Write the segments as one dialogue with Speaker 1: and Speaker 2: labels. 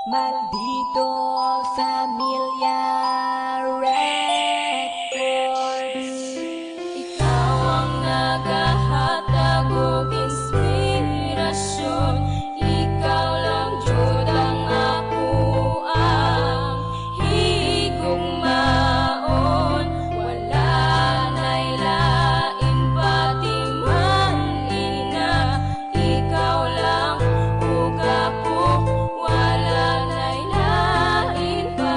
Speaker 1: Maldito Familia Records. Ikaw ang nagahatag og inspirasyon. Ikaw lang jud ang ako ang higugmaon. Wala na'y lain pati man ina. Ikaw lang ug ako. Wala na'y lain pa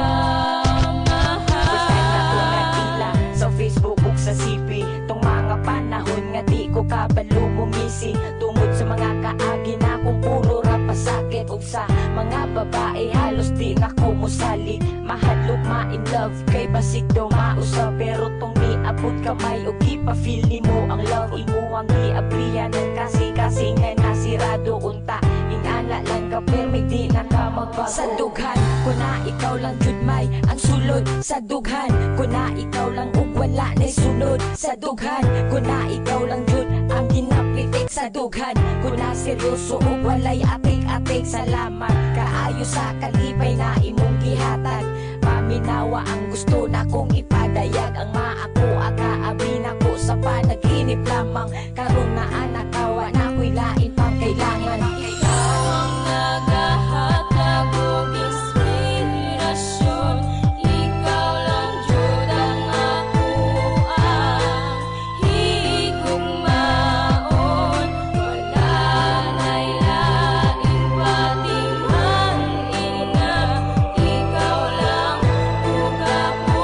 Speaker 1: mahal.
Speaker 2: Sa Facebook ug sa CP tong mga panahon nga di ko kabalo bumisi tungod sa mga kaagi na kung puro ra pasakit ug sa mga babae halos di nga ko musali mahadlok ma in love kay basig daw mausa pero tong niabot kamay ug ipa-feel nimo ang love imo ang giabrihan ng kasi nga nasirado unta ingana lang ka pero di na ka magbago sa dughan kuna ikaw lang jud may ang sulod sa dughan kuna ikaw lang ug wala na sunod sa dughan kuna ikaw lang jud ang ginapitik sa dughan kuna seryoso ug walay atik-atik salamat kaayo sa kalipay na imong gihatag paminawa ang gusto na kong ipadayag ang maako akaabi nako sa panaginip lamang karon na anak kawa na ko'y lain pang kailangan.
Speaker 1: Ikaw ang nagahatag og inspirasyon. Ikaw lang jud ang ako ang higugmaon. Wala na'y lain pati man ina. Ikaw lang ug ako.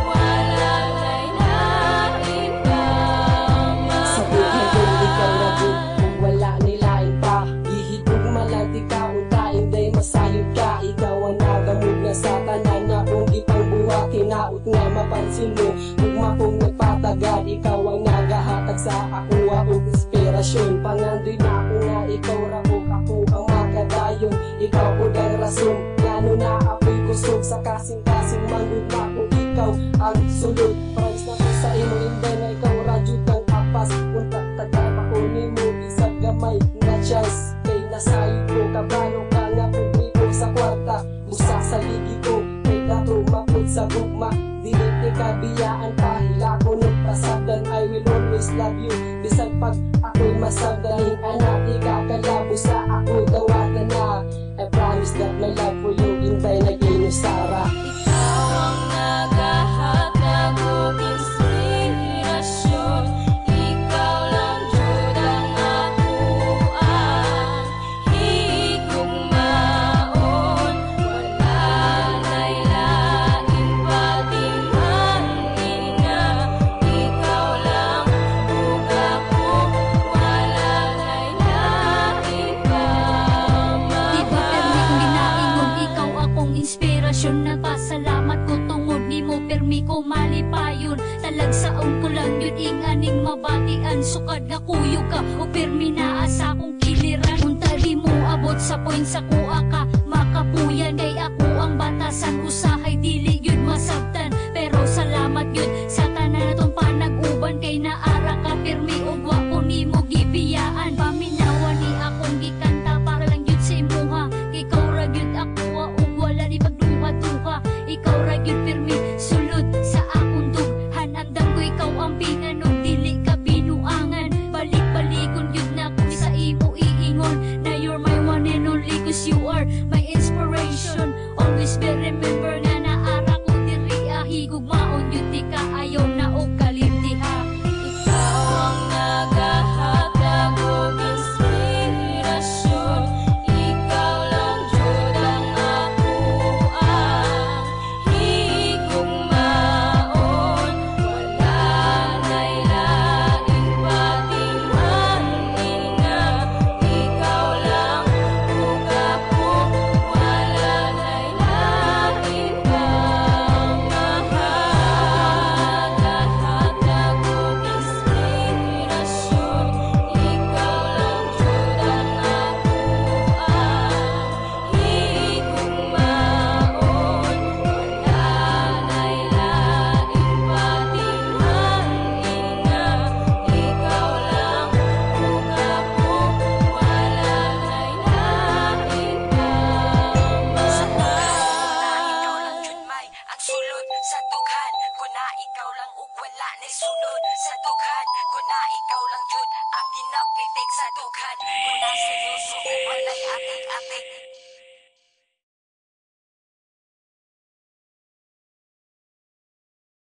Speaker 1: Wala na'y lain pa
Speaker 3: Sa buhay ko ikaw na jud kung wala nilain pa ihigog malati ka unta inday masayod ka ikaw ang nagamug na sa tanan nga kung gipangbuhat hinaut nga mapansin mo ugma kong nagpatagad ikaw ang nagahatag sa ako ug inspirasyon pangandoy na ako nga ikaw ra ug ako ang makadayon ikaw ug ang rason ngano na ako'y kusog sa kasing-kasing manggugma kung ikaw ang sulod promise na ko sa imo inday na ikaw ra jud ang apas unta tagay pa ko nimo bisag gamay nga chance kay nasayod ko kabalo ka nga publiko sa kwarta usa sa ligi ko kay dato mapud sa gugma dili ni kabiyaan pahila ko nagpasabdan I will always love you bisag pag ako'y masabdan anak di ka kalabo sa ako dawatan na I promise that my love for you intay na ginusara.
Speaker 1: Ikaw ang nagahatag og inspirasyon. Ikaw lang jud ang ako ang higugmaon. Wala na'y lain pati man ina. Ikaw lang ug ako. Wala na'y lain pa
Speaker 4: Di ba permi kong
Speaker 1: mahal.
Speaker 4: ginaingon ikaw akong inspirasyon nagpasalamat ko tungod nimo permi ko malipayon talagsaon ko lang yun inganing mabatian sukad nga kuyo ka o permi naa sa akong kiliran unta di mo abot sa point sa kuha ka makapuyan kay ako ang batasan usahay dili yun masabtan pero salamat yun sa tanan natong panag-uban kay naara ka permi ug wa ko nimo gibiyaan paminawa ni akong gikanta para lang yun sa imuha ikaw ra gyud ako ug wala ni pagduha-duha ikaw ra gyud pirmi sulod sa akong dughan andam ko ikaw ang pinganog dili ka binuangan balik-balikon gyud na ko sa imo iingon na you're my one and only cause you are my inspiration
Speaker 2: wala na sunod sa dughan. Kung na ikaw lang jud ang ginapitik sa dughan. Kung na seryoso, wala